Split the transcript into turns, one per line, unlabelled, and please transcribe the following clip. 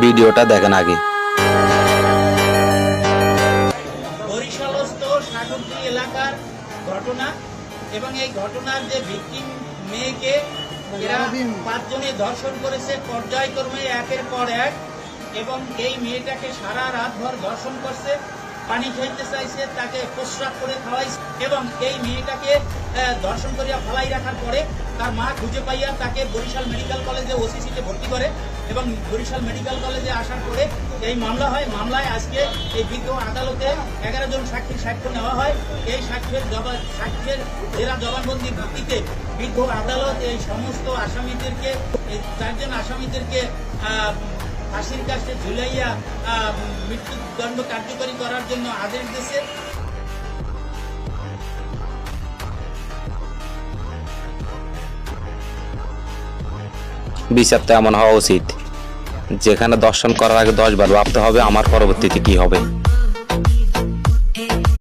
ভিডিওটা দেখেন আগে।
বরিশালস্থ সাগরদী এলাকার ঘটনা এবং এই ঘটনার যে ভিকটিম মেয়েকে এরা 5 জনে ধর্ষণ করেছে পর্যায়ক্রমে একের পর এক, এবং এই মেয়েটাকে সারা রাত ভর ধর্ষণ করছে, পানি খাইতে চাইছে, তাকে প্রস্রাব করে খাওয়াইছে, এবং এই মেয়েটাকে ধর্ষণ করিয়া ফালাই রাখার পরে তার মা খুঁজে পাইয়া তাকে বরিশাল মেডিকেল কলেজে ওসিসিতে ভর্তি করে, এবং বরিশাল মেডিকেল কলেজে আসার পরে এই মামলা হয়। মামলায় আজকে এই বিজ্ঞ আদালতে 11 জন সাক্ষীর সাক্ষ্য নেওয়া হয়। এই সাক্ষ্যের জেরা জবানবন্দির ভিত্তিতে বিজ্ঞ আদালত এই সমস্ত আসামিদেরকে, এই 4 জন আসামিদেরকে ফাঁসির কাছে ঝুলাইয়া মৃত্যুদণ্ড কার্যকরী করার জন্য আদেশ দিয়েছে।
বিচারটা এমন হওয়া উচিত যেখানে দর্শন করার আগে 10 বার ভাবতে হবে আমার পরবর্তীতে কি হবে।